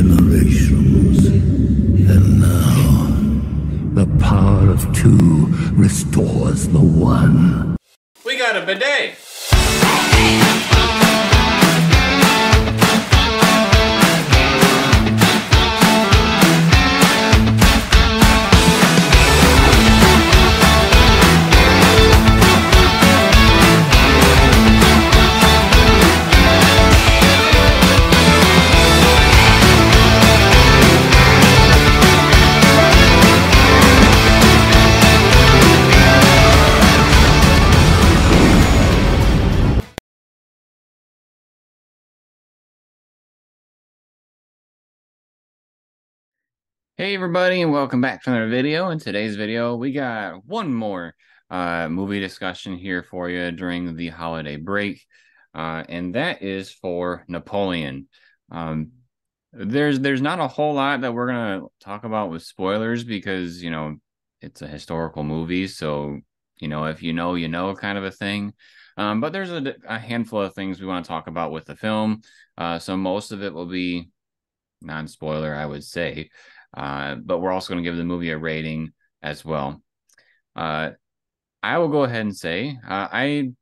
generations. And now, the power of two restores the one. We got a bidet! Hey everybody, and welcome back to another video. In today's video, we got one more movie discussion here for you during the holiday break, and that is for Napoleon. There's not a whole lot that we're gonna talk about with spoilers because it's a historical movie, so if you know kind of a thing. But there's a handful of things we want to talk about with the film, so most of it will be non-spoiler, I would say. But we're also going to give the movie a rating as well. I will go ahead and say I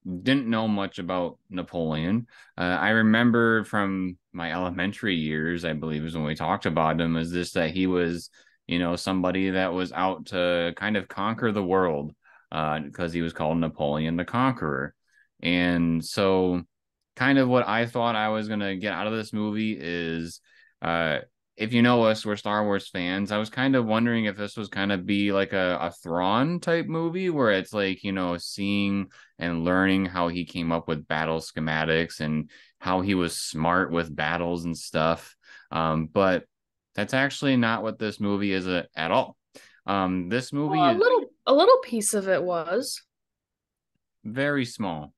didn't know much about Napoleon. I remember from my elementary years, I believe is when we talked about him, is this that he was, somebody that was out to kind of conquer the world because he was called Napoleon the Conqueror. And so kind of what I thought I was going to get out of this movie is if you know us, we're Star Wars fans. I was kind of wondering if this was kind of be like a Thrawn type movie where it's like, seeing and learning how he came up with battle schematics and how he was smart with battles and stuff. But that's actually not what this movie is at all. This movie Well, is a little piece of it was. very small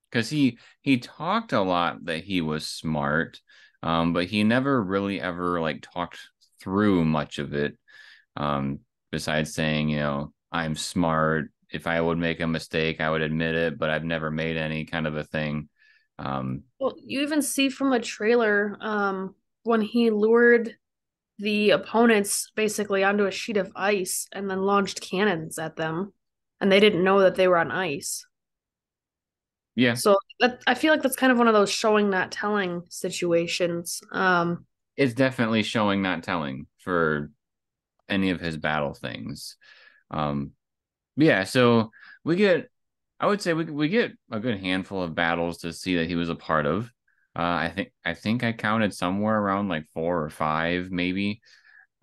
because he talked a lot that he was smart. But he never really ever talked through much of it. Besides saying, I'm smart. If I would make a mistake, I would admit it, but I've never made any kind of a thing. Well, you even see from the trailer, when he lured the opponents basically onto a sheet of ice and then launched cannons at them, and they didn't know that they were on ice. Yeah. So I feel like that's kind of one of those showing not telling situations. It's definitely showing not telling for any of his battle things. Yeah, so I would say we get a good handful of battles to see that he was a part of. I think I counted somewhere around like 4 or 5 maybe.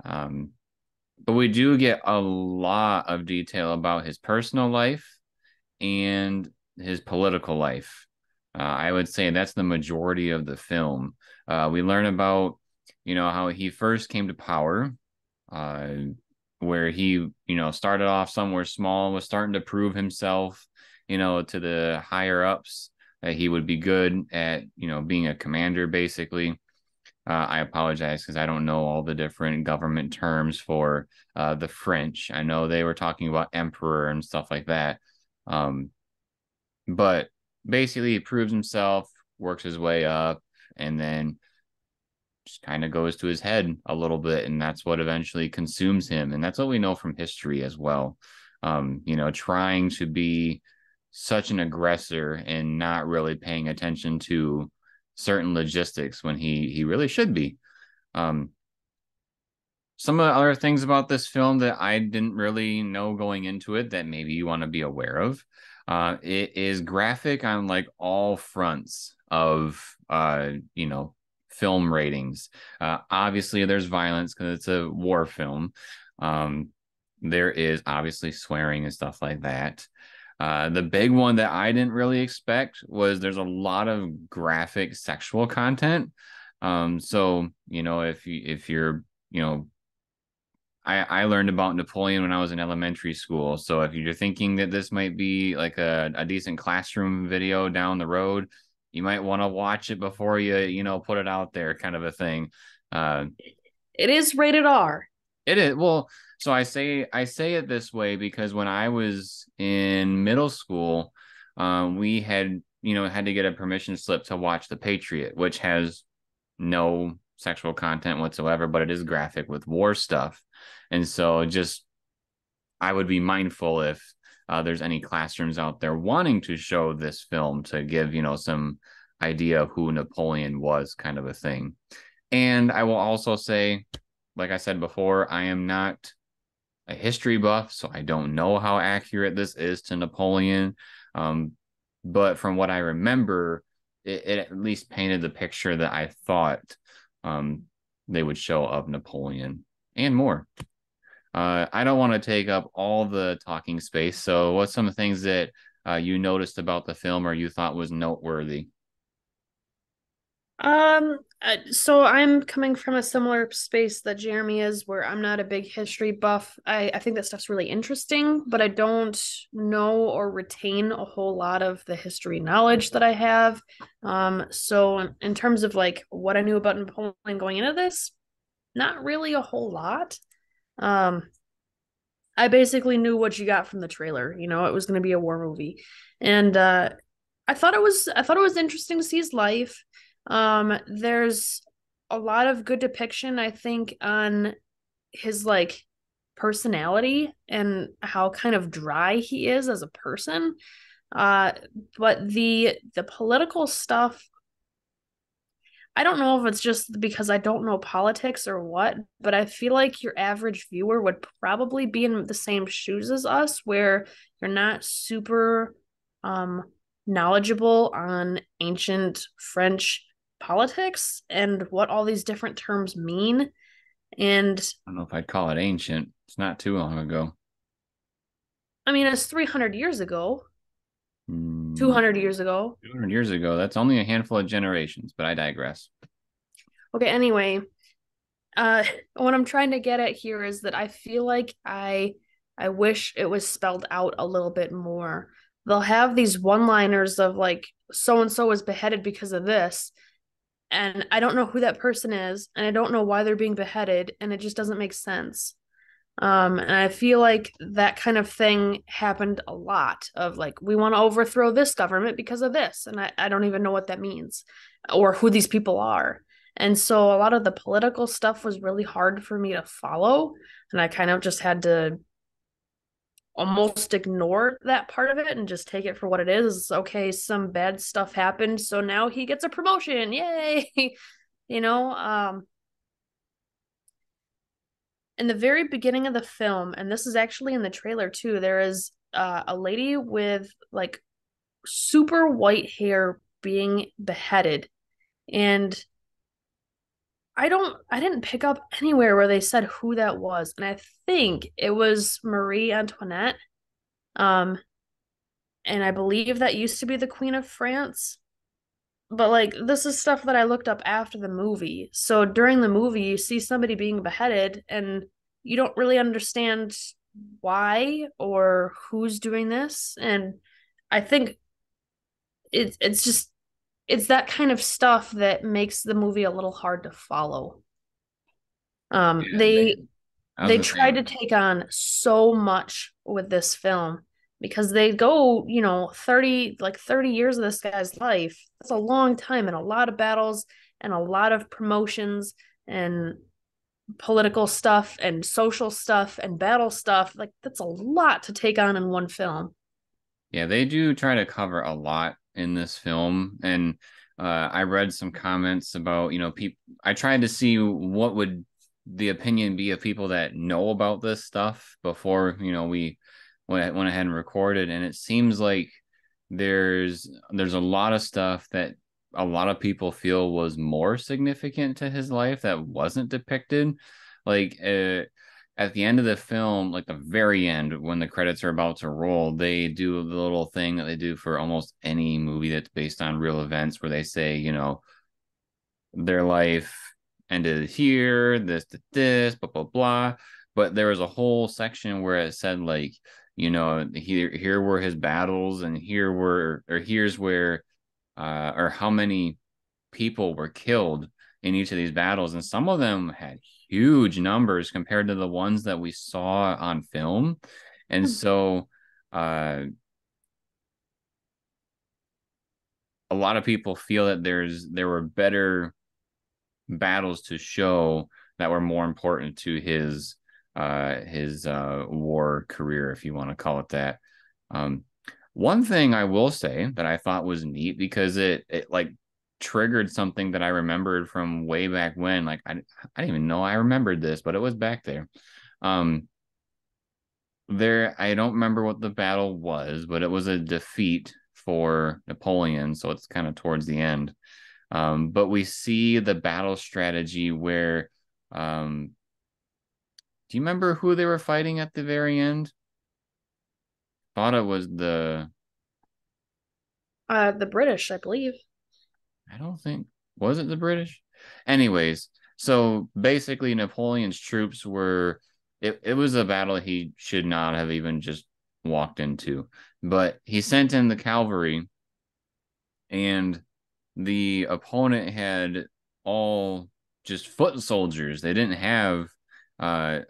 But we do get a lot of detail about his personal life and his political life. I would say that's the majority of the film. We learn about, how he first came to power, where he, started off somewhere small, was starting to prove himself, to the higher ups that he would be good at, being a commander, basically. I apologize because I don't know all the different government terms for the French. I know they were talking about emperor and stuff like that. But basically he proves himself, works his way up, and then just kind of goes to his head a little bit, and that's what eventually consumes him. And that's what we know from history as well. Trying to be such an aggressor and not really paying attention to certain logistics when he really should be. Some of the other things about this film that I didn't really know going into it that maybe you want to be aware of. It is graphic on all fronts of film ratings. Obviously there's violence because it's a war film. There is obviously swearing and stuff like that. The big one that I didn't really expect was there's a lot of graphic sexual content. So if you're I learned about Napoleon when I was in elementary school. So if you're thinking that this might be like a decent classroom video down the road, you might want to watch it before you put it out there, kind of a thing. It is rated R. It is. Well, so I say it this way because when I was in middle school, we had to get a permission slip to watch The Patriot, which has no sexual content whatsoever, but it is graphic with war stuff. And so just I would be mindful if there's any classrooms out there wanting to show this film to give, some idea of who Napoleon was, kind of a thing. And I will also say, like I said before, I am not a history buff, so I don't know how accurate this is to Napoleon. Um, but from what I remember, it at least painted the picture that I thought um, they would show of Napoleon and more. I don't want to take up all the talking space. So, what's some of the things that you noticed about the film or you thought was noteworthy? So I'm coming from a similar space that Jeremy is, where I'm not a big history buff. I think that stuff's really interesting, but I don't know or retain a whole lot of the history knowledge that I have. So in terms of like what I knew about Napoleon going into this, not really a whole lot. Um, I basically knew what you got from the trailer. You know, it was going to be a war movie, and I thought it was interesting to see his life. There's a lot of good depiction, I think, on his like personality and how kind of dry he is as a person. Uh, but the political stuff, I don't know if it's just because I don't know politics or what, but I feel like your average viewer would probably be in the same shoes as us, where you're not super um knowledgeable on ancient French politics and what all these different terms mean. And I don't know if I'd call it ancient. It's not too long ago. I mean, it's 300 years ago, Mm, 200 years ago. 200 years ago. That's only a handful of generations, but I digress. Okay, anyway, uh what I'm trying to get at here is that I feel like I wish it was spelled out a little bit more. They'll have these one-liners of like so and so was beheaded because of this, and I don't know who that person is, and I don't know why they're being beheaded, and it just doesn't make sense. And I feel like that kind of thing happened a lot of like, we want to overthrow this government because of this. And I don't even know what that means or who these people are. And so a lot of the political stuff was really hard for me to follow. And I kind of just had to almost ignore that part of it and just take it for what it is. Okay, some bad stuff happened. So now he gets a promotion. Yay. you know, in the very beginning of the film, and this is actually in the trailer too, there is a lady with like super white hair being beheaded. And I didn't pick up anywhere where they said who that was. And I think it was Marie Antoinette. Um, and I believe that used to be the Queen of France. But like this is stuff that I looked up after the movie. So during the movie, you see somebody being beheaded and you don't really understand why or who's doing this. And I think it's just it's that kind of stuff that makes the movie a little hard to follow. Um, Yeah, they I was they gonna tried say, to take on so much with this film because they go, 30 years of this guy's life. That's a long time and a lot of battles and a lot of promotions and political stuff and social stuff and battle stuff. Like that's a lot to take on in one film. yeah, they do try to cover a lot in this film, and I read some comments about, people. I tried to see what would the opinion be of people that know about this stuff before, we went ahead and recorded, and it seems like there's a lot of stuff that a lot of people feel was more significant to his life that wasn't depicted. Like at the end of the film, like the very end, when the credits are about to roll, they do the little thing that they do for almost any movie that's based on real events, where they say, their life ended here, this, blah, blah, blah. But there was a whole section where it said, like, here were his battles, and here's where, or how many people were killed in each of these battles. And some of them had huge numbers compared to the ones that we saw on film. And so, a lot of people feel that there were better battles to show that were more important to his war career, if you want to call it that. Um, One thing I will say that I thought was neat, because it like triggered something that I remembered from way back when. Like I didn't even know I remembered this, but it was back there. Um, there, I don't remember what the battle was, but it was a defeat for Napoleon, so it's kind of towards the end. But we see the battle strategy where, do you remember who they were fighting at the very end? Thought it was The British, I believe. I don't think, was it the British? Anyways, so basically Napoleon's troops were, it was a battle he should not have even just walked into. But he sent in the cavalry, and the opponent had all just foot soldiers. They didn't have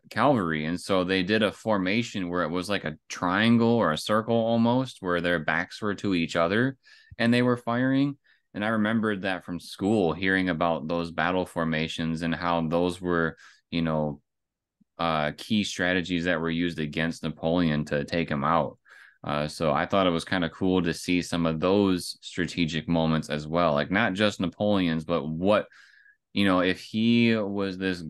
cavalry, and so they did a formation where it was like a triangle or a circle almost, where their backs were to each other and they were firing. And I remembered that from school, hearing about those battle formations and how those were, you know, key strategies that were used against Napoleon to take him out. So I thought it was kind of cool to see some of those strategic moments as well, like not just Napoleon's, but what, you know, if he was this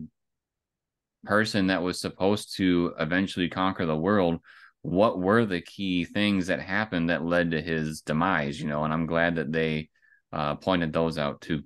person that was supposed to eventually conquer the world, what were the key things that happened that led to his demise, you know? And I'm glad that they pointed those out too.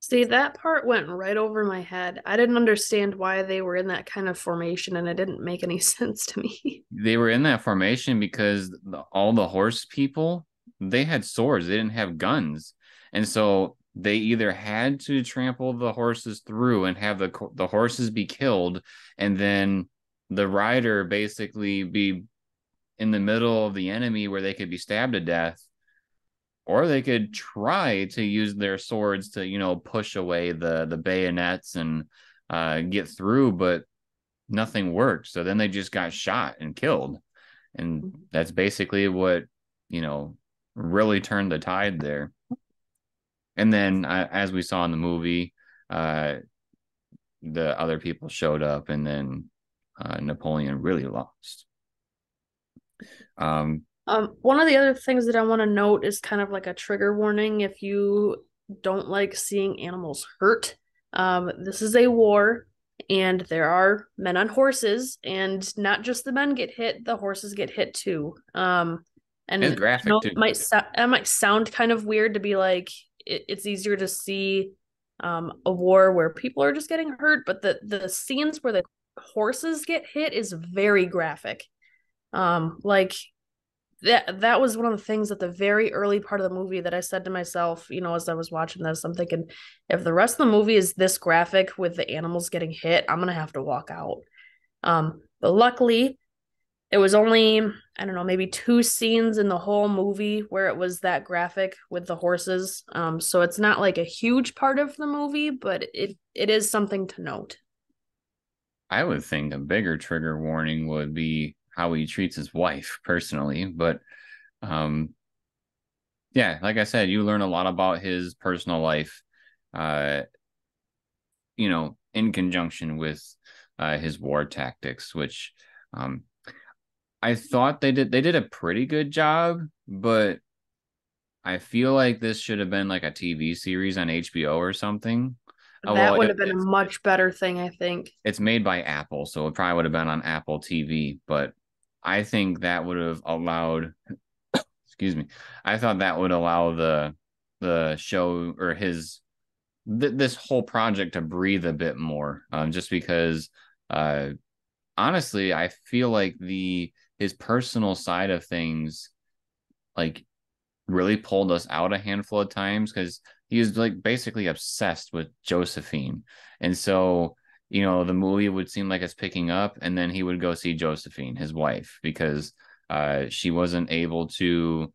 See, that part went right over my head. I didn't understand why they were in that kind of formation, and it didn't make any sense to me. They were in that formation because all the horse people, they had swords, they didn't have guns. And so they either had to trample the horses through and have the horses be killed, and then the rider basically be in the middle of the enemy where they could be stabbed to death, or they could try to use their swords to, you know, push away the bayonets and get through, but nothing worked. So then they just got shot and killed. And that's basically what, you know, really turned the tide there. And then, as we saw in the movie, uh, the other people showed up, and then Napoleon really lost. One of the other things that I want to note is kind of like a trigger warning if you don't like seeing animals hurt. This is a war, and there are men on horses, and not just the men get hit, the horses get hit too. And It's graphic too. it might sound kind of weird to be like it's easier to see a war where people are just getting hurt, but the scenes where the horses get hit is very graphic. Like that was one of the things at the very early part of the movie that I said to myself, you know, as I was watching this, I'm thinking, if the rest of the movie is this graphic with the animals getting hit, I'm gonna have to walk out. But luckily, it was only, I don't know, maybe 2 scenes in the whole movie where it was that graphic with the horses. So it's not like a huge part of the movie, but it is something to note. I would think a bigger trigger warning would be how he treats his wife personally. But um, yeah, like I said, you learn a lot about his personal life, uh, you know, in conjunction with his war tactics, which um, I thought they did a pretty good job, but I feel like this should have been like a TV series on HBO or something. Oh, well, That would have been a much better thing, I think. it's made by Apple, so it probably would have been on Apple TV, but I think that would have allowed, excuse me, I thought that would allow the show or this whole project to breathe a bit more, just because uh honestly, I feel like the his personal side of things like really pulled us out a handful of times, because he was like basically obsessed with Josephine. And so, you know, the movie would seem like it's picking up, and then he would go see Josephine, his wife, because she wasn't able to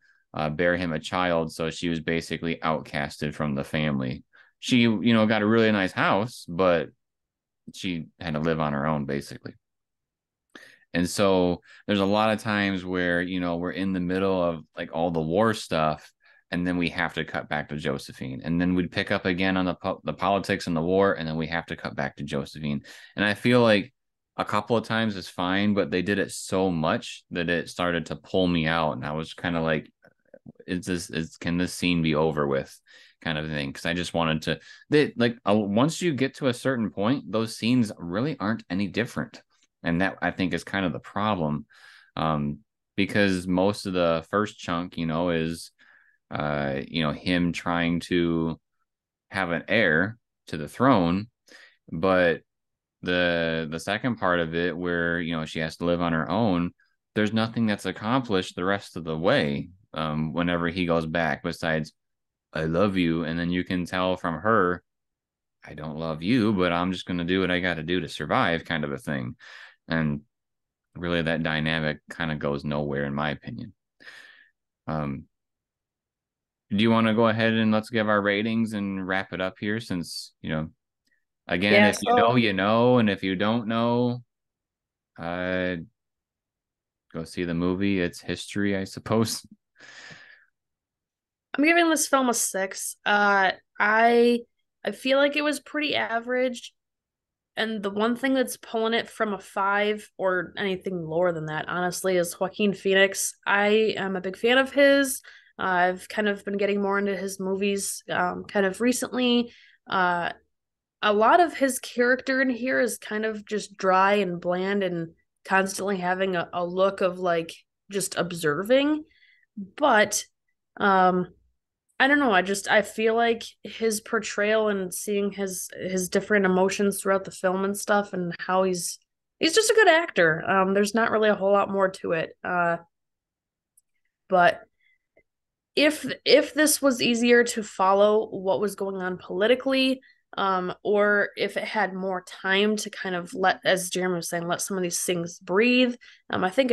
bear him a child. So she was basically outcasted from the family. She, you know, got a really nice house, but she had to live on her own basically. And so there's a lot of times where, you know, we're in the middle of like all the war stuff, and then we have to cut back to Josephine, and then we'd pick up again on the politics and the war, and then we have to cut back to Josephine. And I feel like a couple of times is fine, but they did it so much that it started to pull me out, and I was kind of like, can this scene be over with, kind of thing? Because I just wanted to, once you get to a certain point, those scenes really aren't any different, and that I think is kind of the problem, because most of the first chunk, is him trying to have an heir to the throne, but the second part of it, where she has to live on her own, there's nothing that's accomplished the rest of the way, whenever he goes back, besides I love you. And then you can tell from her, I don't love you, but I'm just going to do what I got to do to survive, kind of a thing. And really that dynamic kind of goes nowhere, in my opinion. Do you want to go ahead and let's give our ratings and wrap it up here, since again, Yeah, if you know, you know, and if you don't know, go see the movie. It's history, I suppose. I'm giving this film a 6. I feel like it was pretty average, and the one thing that's pulling it from a 5 or anything lower than that, honestly, is Joaquin Phoenix. I am a big fan of his. I've kind of been getting more into his movies kind of recently. A lot of his character in here is kind of just dry and bland and constantly having a look of like just observing. But I don't know, I feel like his portrayal and seeing his different emotions throughout the film and stuff, and how he's just a good actor. There's not really a whole lot more to it. But if this was easier to follow what was going on politically, or if it had more time to kind of let, as Jeremy was saying, let some of these things breathe. I think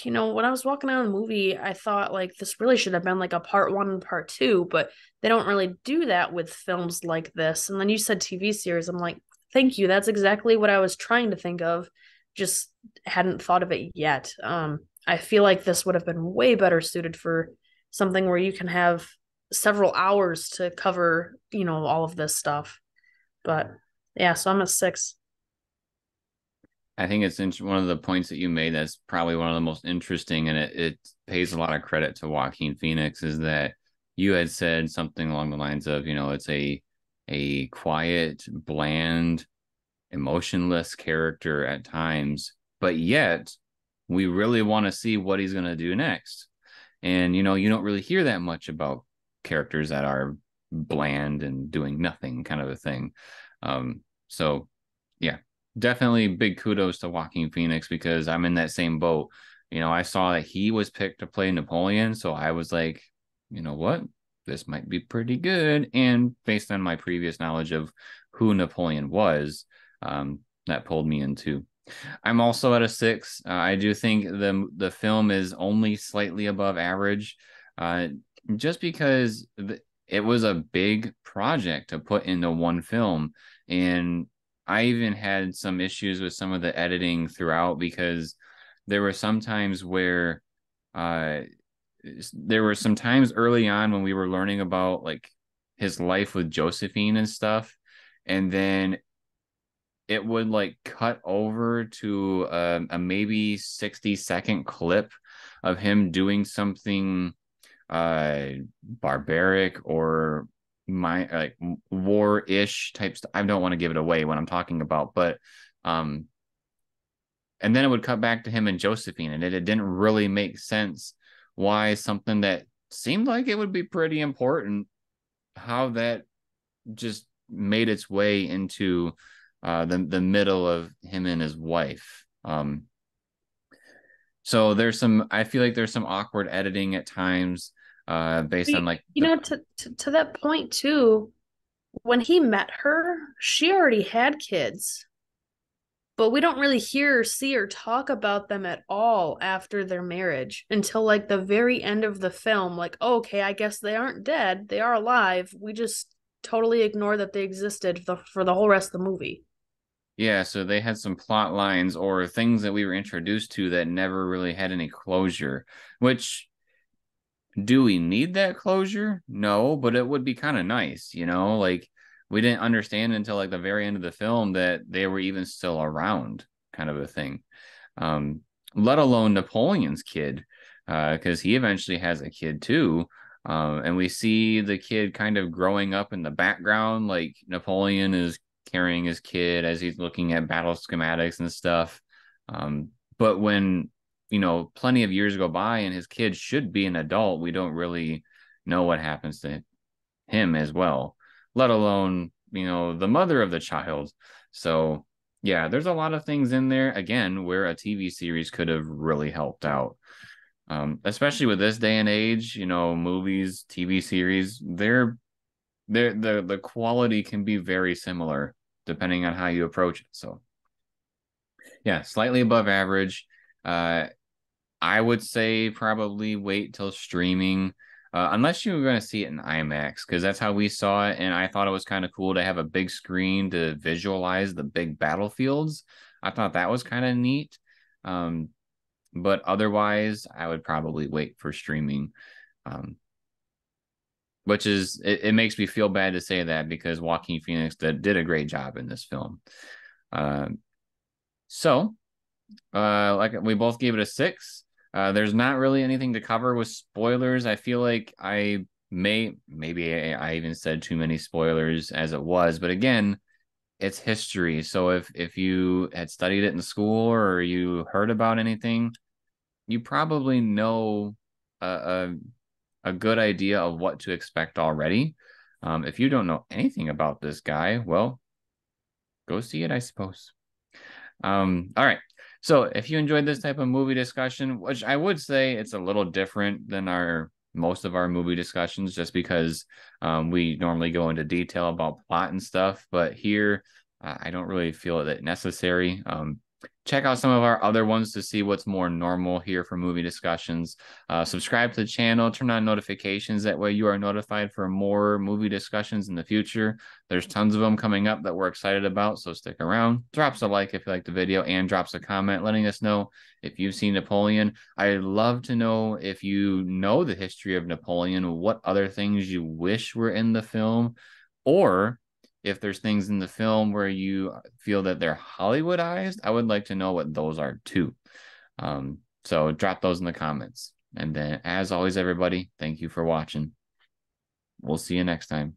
when I was walking out of the movie, I thought like this really should have been like a part 1 and part 2, but they don't really do that with films like this. And then you said TV series. I'm like, thank you. That's exactly what I was trying to think of. Just hadn't thought of it yet. I feel like this would have been way better suited for something where you can have several hours to cover, all of this stuff. But yeah, so I'm a 6. I think it's one of the points that you made that's probably one of the most interesting, and it pays a lot of credit to Joaquin Phoenix, is that you had said something along the lines of, it's a quiet, bland, emotionless character at times, but yet we really want to see what he's going to do next. And, you don't really hear that much about characters that are bland and doing nothing, kind of a thing. So yeah, definitely big kudos to Joaquin Phoenix, because I'm in that same boat. I saw that he was picked to play Napoleon, so I was like, you know what, this might be pretty good. And based on my previous knowledge of who Napoleon was, that pulled me in too. I'm also at a 6. I do think the film is only slightly above average, just because it was a big project to put into one film. And I even had some issues with some of the editing throughout, because there were some times where there were some times early on when we were learning about like his life with Josephine and stuff, and then it would like cut over to a maybe 60-second clip of him doing something barbaric or like war-ish type stuff. I don't want to give it away when I'm talking about, but and then it would cut back to him and Josephine, and it didn't really make sense why something that seemed like it would be pretty important, how that just made its way into the middle of him and his wife. So I feel like there's some awkward editing at times, based on like to that point too, when he met her, she already had kids, but we don't really hear, see, or talk about them at all after their marriage until like the very end of the film. Like, oh, okay, I guess they aren't dead, they are alive. We just totally ignore that they existed for the whole rest of the movie. Yeah, so they had some plot lines or things that we were introduced to that never really had any closure, which Do we need that closure? No, but it would be kind of nice, you know, like we didn't understand until like the very end of the film that they were even still around, kind of a thing. Um, let alone Napoleon's kid, because he eventually has a kid too. And we see the kid kind of growing up in the background, like Napoleon is carrying his kid as he's looking at battle schematics and stuff. But when, you know, plenty of years go by and his kid should be an adult, we don't really know what happens to him as well, let alone, you know, the mother of the child. So, yeah, there's a lot of things in there, again, where a TV series could have really helped out. Especially with this day and age, you know, movies, TV series, the quality can be very similar depending on how you approach it. So, yeah, slightly above average. Uh, I would say probably wait till streaming, unless you were going to see it in IMAX, because that's how we saw it. And I thought it was kind of cool to have a big screen to visualize the big battlefields. I thought that was kind of neat. Um, but otherwise, I would probably wait for streaming, um, which is, it makes me feel bad to say that because Joaquin Phoenix did a great job in this film. Uh, so, like we both gave it a 6. There's not really anything to cover with spoilers. I feel like maybe I even said too many spoilers as it was, but again, it's history. So if you had studied it in school or you heard about anything, you probably know a a good idea of what to expect already. If you don't know anything about this guy, well, go see it, I suppose. All right. So if you enjoyed this type of movie discussion, which I would say it's a little different than our most of our movie discussions, just because we normally go into detail about plot and stuff, but here I don't really feel that necessary. Check out some of our other ones to see what's more normal here for movie discussions. Subscribe to the channel, turn on notifications. That way you are notified for more movie discussions in the future. There's tons of them coming up that we're excited about, so stick around. Drops a like if you like the video and drops a comment letting us know if you've seen Napoleon. I'd love to know if you know the history of Napoleon, what other things you wish were in the film, or if there's things in the film where you feel that they're Hollywoodized. I would like to know what those are too. So drop those in the comments. And then, as always, everybody, thank you for watching. We'll see you next time.